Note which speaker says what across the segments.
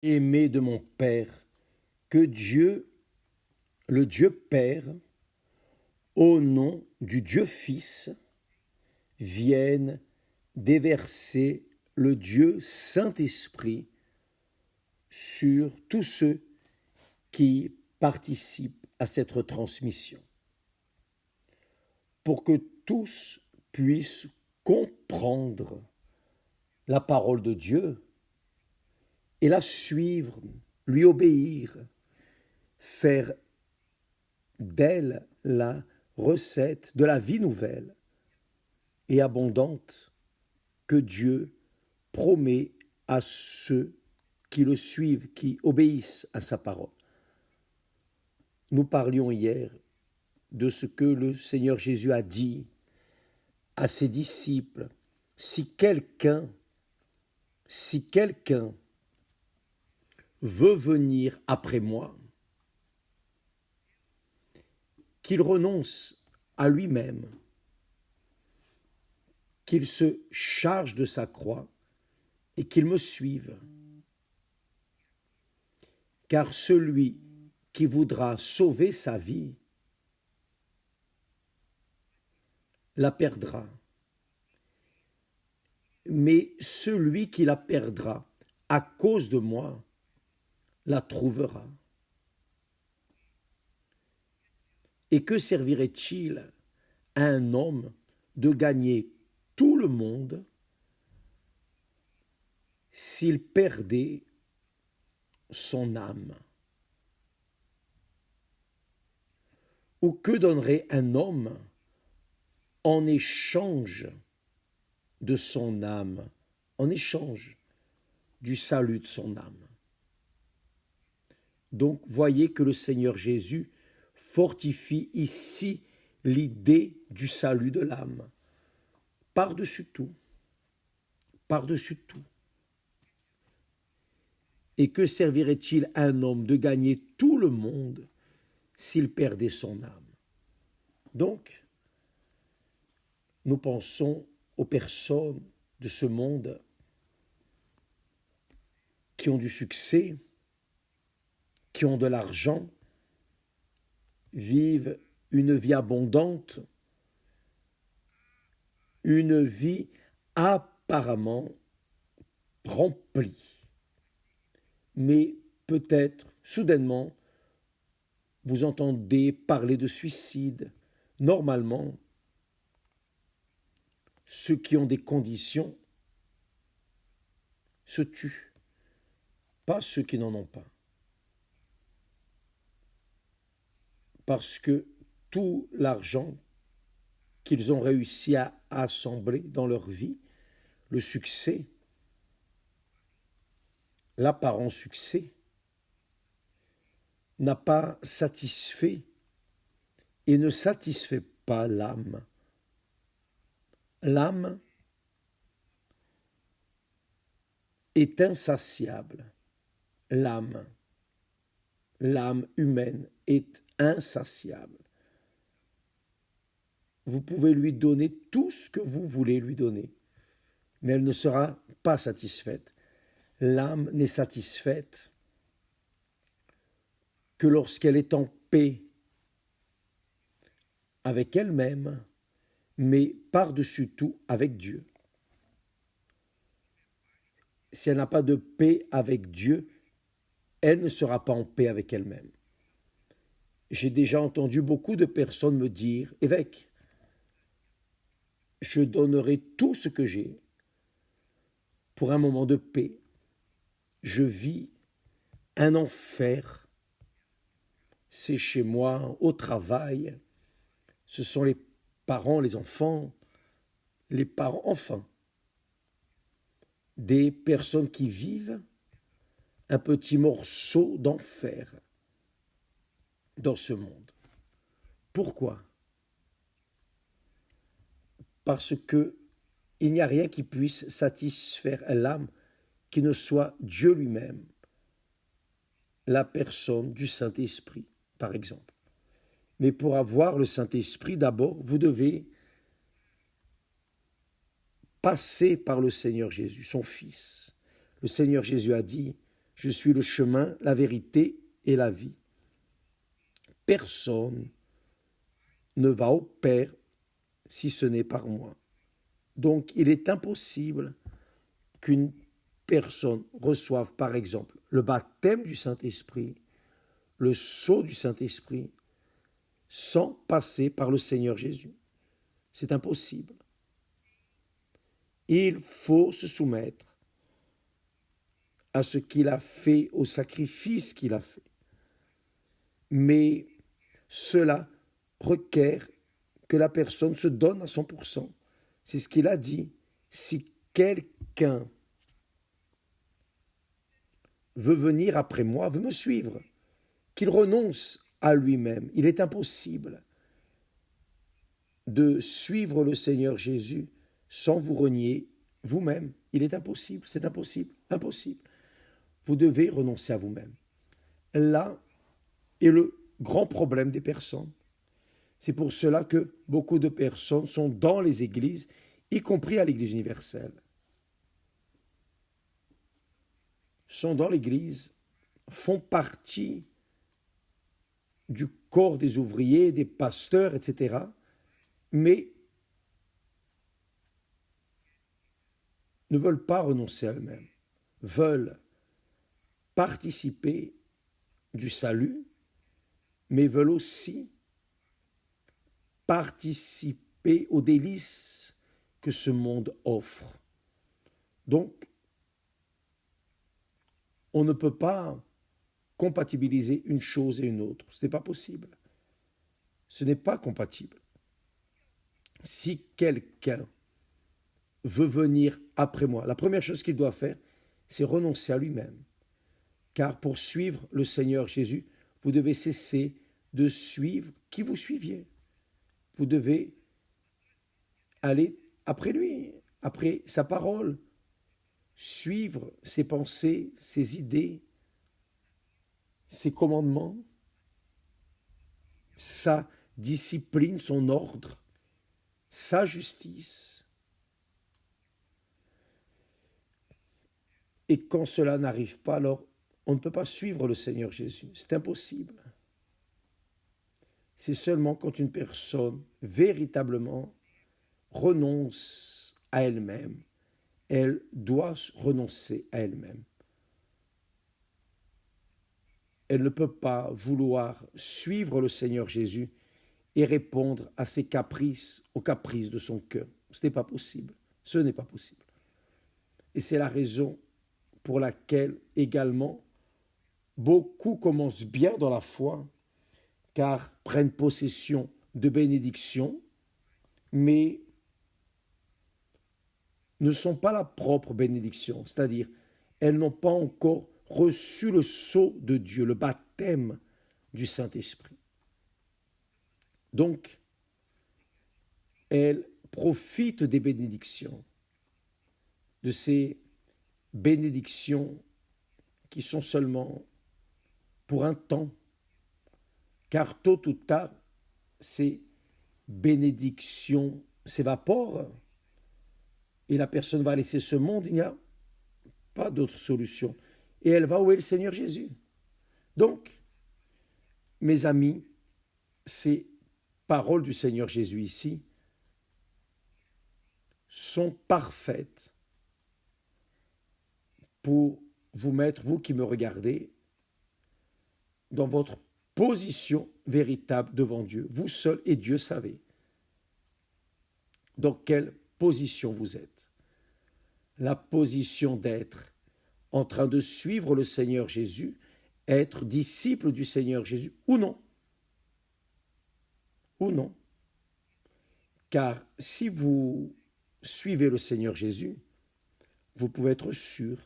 Speaker 1: Aimé de mon Père, que Dieu, le Dieu Père, au nom du Dieu Fils, vienne déverser le Dieu Saint-Esprit sur tous ceux qui participent à cette retransmission, pour que tous puissent comprendre la parole de Dieu et la suivre, lui obéir, faire d'elle la recette de la vie nouvelle et abondante que Dieu promet à ceux qui le suivent, qui obéissent à sa parole. Nous parlions hier de ce que le Seigneur Jésus a dit à ses disciples. Si quelqu'un veut venir après moi, qu'il renonce à lui-même, qu'il se charge de sa croix et qu'il me suive. Car celui qui voudra sauver sa vie la perdra. Mais celui qui la perdra à cause de moi la trouvera. Et que servirait-il à un homme de gagner tout le monde s'il perdait son âme? Ou que donnerait un homme en échange de son âme, en échange du salut de son âme? Donc, voyez que le Seigneur Jésus fortifie ici l'idée du salut de l'âme. Par-dessus tout. Par-dessus tout. Et que servirait-il à un homme de gagner tout le monde s'il perdait son âme? Donc, nous pensons aux personnes de ce monde qui ont du succès, qui ont de l'argent, vivent une vie abondante, une vie apparemment remplie. Mais peut-être, soudainement, vous entendez parler de suicide. Normalement, ceux qui ont des conditions se tuent, pas ceux qui n'en ont pas. Parce que tout l'argent qu'ils ont réussi à assembler dans leur vie, le succès, l'apparent succès, n'a pas satisfait et ne satisfait pas l'âme. L'âme est insatiable. L'âme humaine est insatiable. Vous pouvez lui donner tout ce que vous voulez lui donner, mais elle ne sera pas satisfaite. L'âme n'est satisfaite que lorsqu'elle est en paix avec elle-même, mais par-dessus tout avec Dieu. Si elle n'a pas de paix avec Dieu, elle ne sera pas en paix avec elle-même. J'ai déjà entendu beaucoup de personnes me dire, évêque, je donnerai tout ce que j'ai pour un moment de paix. Je vis un enfer. C'est chez moi, au travail. Ce sont les parents, les enfants, les parents, enfin, des personnes qui vivent un petit morceau d'enfer dans ce monde. Pourquoi? Parce que il n'y a rien qui puisse satisfaire l'âme qui ne soit Dieu lui-même, la personne du Saint-Esprit, par exemple. Mais pour avoir le Saint-Esprit, d'abord, vous devez passer par le Seigneur Jésus, son Fils. Le Seigneur Jésus a dit, Je suis le chemin, la vérité et la vie. Personne ne va au Père si ce n'est par moi. Donc, il est impossible qu'une personne reçoive, par exemple, le baptême du Saint-Esprit, le sceau du Saint-Esprit, sans passer par le Seigneur Jésus. C'est impossible. Il faut se soumettre à ce qu'il a fait, au sacrifice qu'il a fait. Mais cela requiert que la personne se donne à 100%. C'est ce qu'il a dit. Si quelqu'un veut venir après moi, veut me suivre, qu'il renonce à lui-même. Il est impossible de suivre le Seigneur Jésus sans vous renier vous-même. Il est impossible, c'est impossible, impossible. Vous devez renoncer à vous-même. Là est le grand problème des personnes. C'est pour cela que beaucoup de personnes sont dans les églises, y compris à l'Église universelle. Sont dans l'Église, font partie du corps des ouvriers, des pasteurs, etc., mais ne veulent pas renoncer à eux-mêmes, veulent participer du salut, mais veulent aussi participer aux délices que ce monde offre. Donc, on ne peut pas compatibiliser une chose et une autre. Ce n'est pas possible. Ce n'est pas compatible. Si quelqu'un veut venir après moi, la première chose qu'il doit faire, c'est renoncer à lui-même. Car pour suivre le Seigneur Jésus, vous devez cesser de suivre qui vous suiviez. Vous devez aller après lui, après sa parole, suivre ses pensées, ses idées, ses commandements, sa discipline, son ordre, sa justice. Et quand cela n'arrive pas, alors on ne peut pas suivre le Seigneur Jésus. C'est impossible. C'est seulement quand une personne véritablement renonce à elle-même, elle doit renoncer à elle-même. Elle ne peut pas vouloir suivre le Seigneur Jésus et répondre à ses caprices, aux caprices de son cœur. Ce n'est pas possible. Ce n'est pas possible. Et c'est la raison pour laquelle également beaucoup commencent bien dans la foi, car prennent possession de bénédictions, mais ne sont pas la propre bénédiction, c'est-à-dire elles n'ont pas encore reçu le sceau de Dieu, le baptême du Saint-Esprit. Donc, elles profitent des bénédictions, de ces bénédictions qui sont seulement pour un temps, car tôt ou tard, ces bénédictions s'évaporent et la personne va laisser ce monde, il n'y a pas d'autre solution. Et elle va où est le Seigneur Jésus. Donc, mes amis, ces paroles du Seigneur Jésus ici sont parfaites pour vous mettre, vous qui me regardez, dans votre position véritable devant Dieu. Vous seul et Dieu savez dans quelle position vous êtes. La position d'être en train de suivre le Seigneur Jésus, être disciple du Seigneur Jésus, ou non. Ou non. Car si vous suivez le Seigneur Jésus, vous pouvez être sûr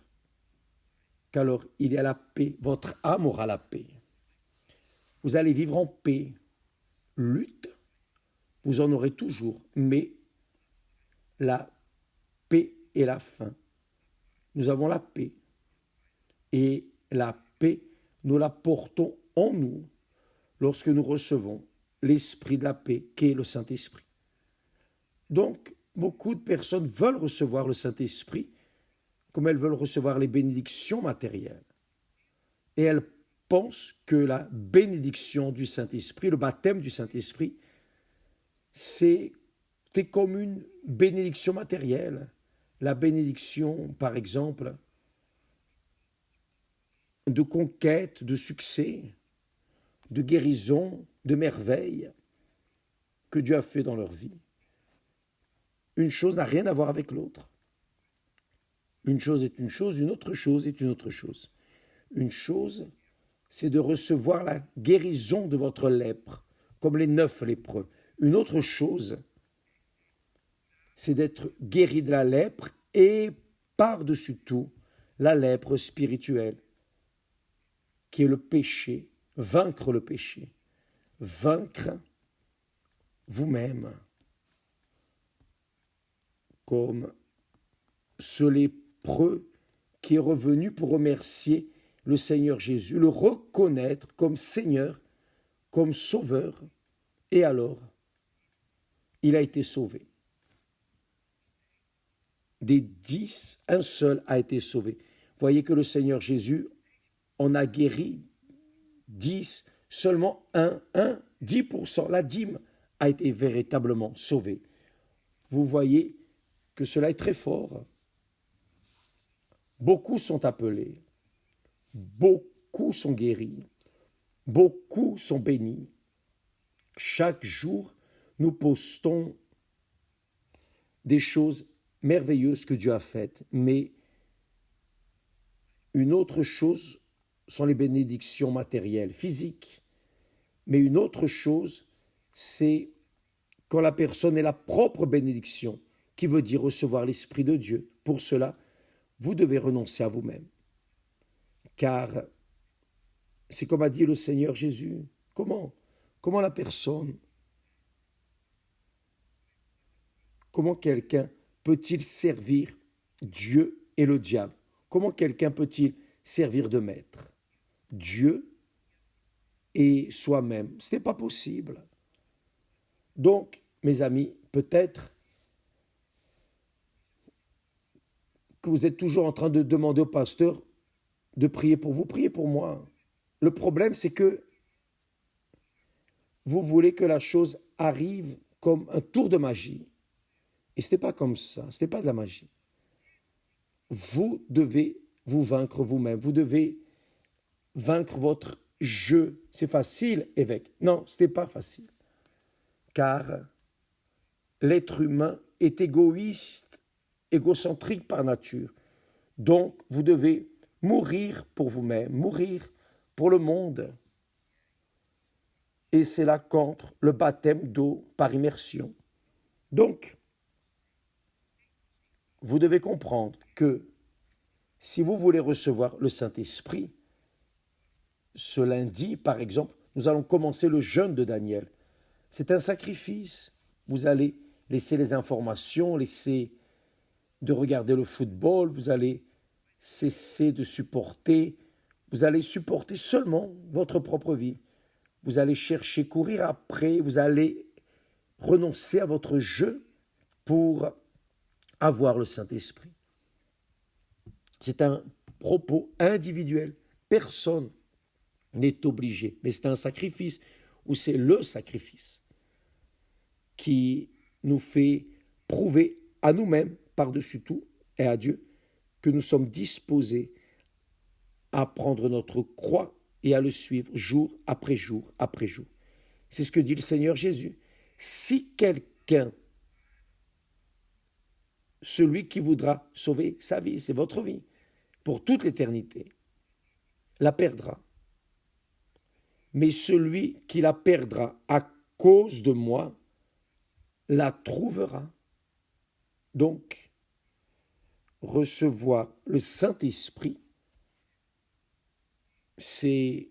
Speaker 1: qu'alors il y a la paix, votre âme aura la paix. Vous allez vivre en paix. Lutte, vous en aurez toujours, mais la paix est la fin. Nous avons la paix. Et la paix, nous la portons en nous lorsque nous recevons l'esprit de la paix, qui est le Saint-Esprit. Donc, beaucoup de personnes veulent recevoir le Saint-Esprit comme elles veulent recevoir les bénédictions matérielles. et elles pensent que la bénédiction du Saint-Esprit, le baptême du Saint-Esprit, c'est comme une bénédiction matérielle. La bénédiction, par exemple, de conquête, de succès, de guérison, de merveilles que Dieu a fait dans leur vie. Une chose n'a rien à voir avec l'autre. Une chose est une chose, une autre chose est une autre chose. Une chose, c'est de recevoir la guérison de votre lèpre, comme les 9 lépreux. Une autre chose, c'est d'être guéri de la lèpre et par-dessus tout, la lèpre spirituelle, qui est le péché, vaincre le péché, vaincre vous-même, comme ce lépreux qui est revenu pour remercier le Seigneur Jésus, le reconnaître comme Seigneur, comme Sauveur, et alors, il a été sauvé. Des 10, un seul a été sauvé. Voyez que le Seigneur Jésus en a guéri 10, seulement 10%, la dîme a été véritablement sauvée. Vous voyez que cela est très fort. Beaucoup sont appelés, beaucoup sont guéris, beaucoup sont bénis. Chaque jour, nous postons des choses merveilleuses que Dieu a faites, mais une autre chose sont les bénédictions matérielles, physiques. Mais une autre chose, c'est quand la personne est la propre bénédiction, qui veut dire recevoir l'Esprit de Dieu. Pour cela, vous devez renoncer à vous-même. Car c'est comme a dit le Seigneur Jésus. Comment la personne, comment quelqu'un peut-il servir Dieu et le diable? Comment quelqu'un peut-il servir de maître? Dieu et soi-même. Ce n'est pas possible. Donc, mes amis, peut-être que vous êtes toujours en train de demander au pasteur de prier pour vous, priez pour moi. Le problème, c'est que vous voulez que la chose arrive comme un tour de magie. Et ce n'est pas comme ça, ce n'est pas de la magie. Vous devez vous vaincre vous-même, vous devez vaincre votre je. C'est facile, évêque. Non, ce n'est pas facile. Car l'être humain est égoïste, égocentrique par nature. Donc, vous devez mourir pour vous-même, mourir pour le monde. Et c'est là qu'entre le baptême d'eau par immersion. Donc, vous devez comprendre que si vous voulez recevoir le Saint-Esprit, ce lundi, par exemple, nous allons commencer le jeûne de Daniel. C'est un sacrifice. Vous allez laisser les informations, laisser de regarder le football, vous allez cesser de supporter, vous allez supporter seulement votre propre vie. Vous allez chercher, courir après, vous allez renoncer à votre jeu pour avoir le Saint-Esprit. C'est un propos individuel. Personne n'est obligé, mais c'est un sacrifice, ou c'est le sacrifice qui nous fait prouver à nous-mêmes, par-dessus tout, et à Dieu, que nous sommes disposés à prendre notre croix et à le suivre jour après jour après jour. C'est ce que dit le Seigneur Jésus. Si quelqu'un, celui qui voudra sauver sa vie, c'est votre vie, pour toute l'éternité, la perdra. Mais celui qui la perdra à cause de moi, la trouvera. Donc, recevoir le Saint-Esprit, c'est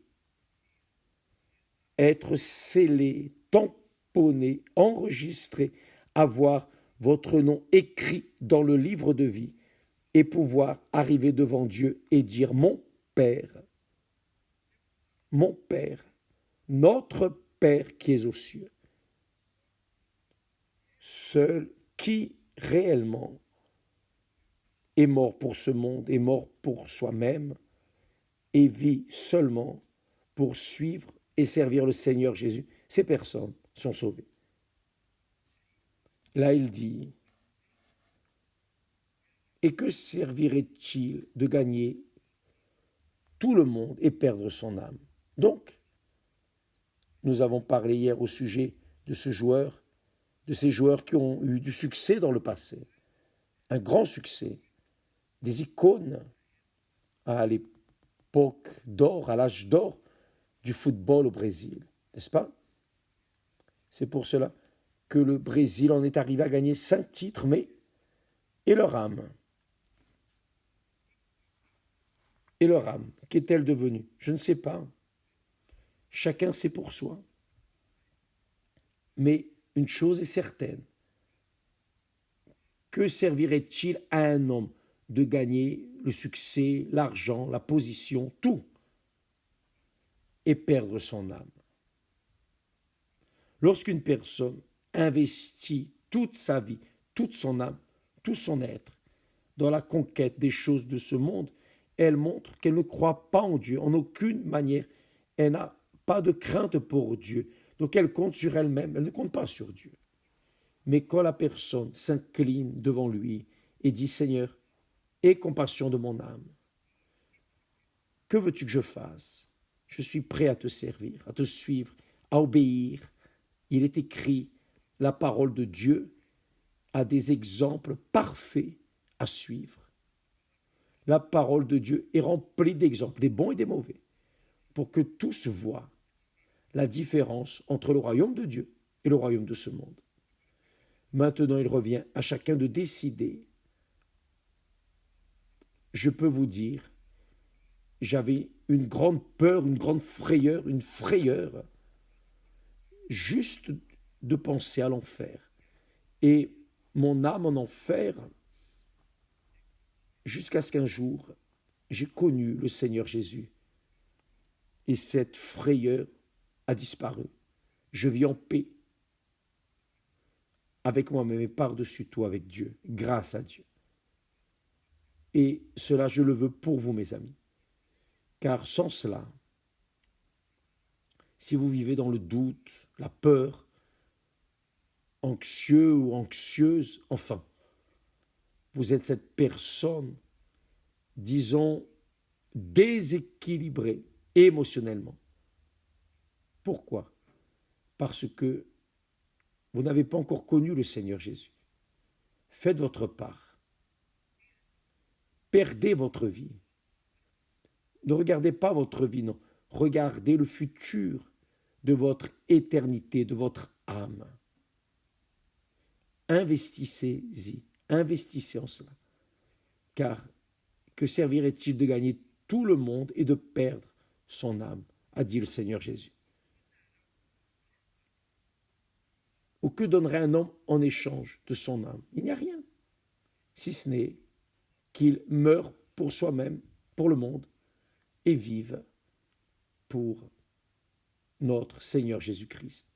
Speaker 1: être scellé, tamponné, enregistré, avoir votre nom écrit dans le livre de vie et pouvoir arriver devant Dieu et dire mon Père, notre Père qui es aux cieux. Seul qui réellement est mort pour ce monde, est mort pour soi-même, et vit seulement pour suivre et servir le Seigneur Jésus, ces personnes sont sauvées. Là, il dit, et que servirait-il de gagner tout le monde et perdre son âme? Donc, nous avons parlé hier au sujet de ce joueur, de ces joueurs qui ont eu du succès dans le passé, un grand succès, des icônes à l'époque d'or, à l'âge d'or du football au Brésil, n'est-ce pas? C'est pour cela que le Brésil en est arrivé à gagner 5 titres, mais et leur âme? Et leur âme, qu'est-elle devenue? Je ne sais pas. Chacun sait pour soi. Mais une chose est certaine. Que servirait-il à un homme de gagner le succès, l'argent, la position, tout, et perdre son âme? Lorsqu'une personne investit toute sa vie, toute son âme, tout son être dans la conquête des choses de ce monde, elle montre qu'elle ne croit pas en Dieu, en aucune manière. Elle n'a pas de crainte pour Dieu. Donc elle compte sur elle-même, elle ne compte pas sur Dieu. Mais quand la personne s'incline devant lui et dit, Seigneur, aie compassion de mon âme, que veux-tu que je fasse? Je suis prêt à te servir, à te suivre, à obéir. Il est écrit, la parole de Dieu a des exemples parfaits à suivre. La parole de Dieu est remplie d'exemples, des bons et des mauvais, pour que tous voient la différence entre le royaume de Dieu et le royaume de ce monde. Maintenant, il revient à chacun de décider. Je peux vous dire, j'avais une grande peur, une grande frayeur, une frayeur, juste de penser à l'enfer. Et mon âme en enfer, jusqu'à ce qu'un jour, j'ai connu le Seigneur Jésus. Et cette frayeur a disparu. Je vis en paix avec moi-même et par-dessus tout avec Dieu, grâce à Dieu. Et cela, je le veux pour vous, mes amis. Car sans cela, si vous vivez dans le doute, la peur, anxieux ou anxieuse, enfin, vous êtes cette personne, disons, déséquilibrée émotionnellement. Pourquoi? Parce que vous n'avez pas encore connu le Seigneur Jésus. Faites votre part. Perdez votre vie. Ne regardez pas votre vie, non. Regardez le futur de votre éternité, de votre âme. Investissez-y, investissez en cela. Car que servirait-il de gagner tout le monde et de perdre son âme, a dit le Seigneur Jésus. Ou que donnerait un homme en échange de son âme? Il n'y a rien, si ce n'est qu'il meure pour soi-même, pour le monde, et vive pour notre Seigneur Jésus-Christ.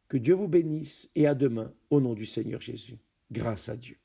Speaker 1: Que Dieu vous bénisse et à demain au nom du Seigneur Jésus. Grâce à Dieu.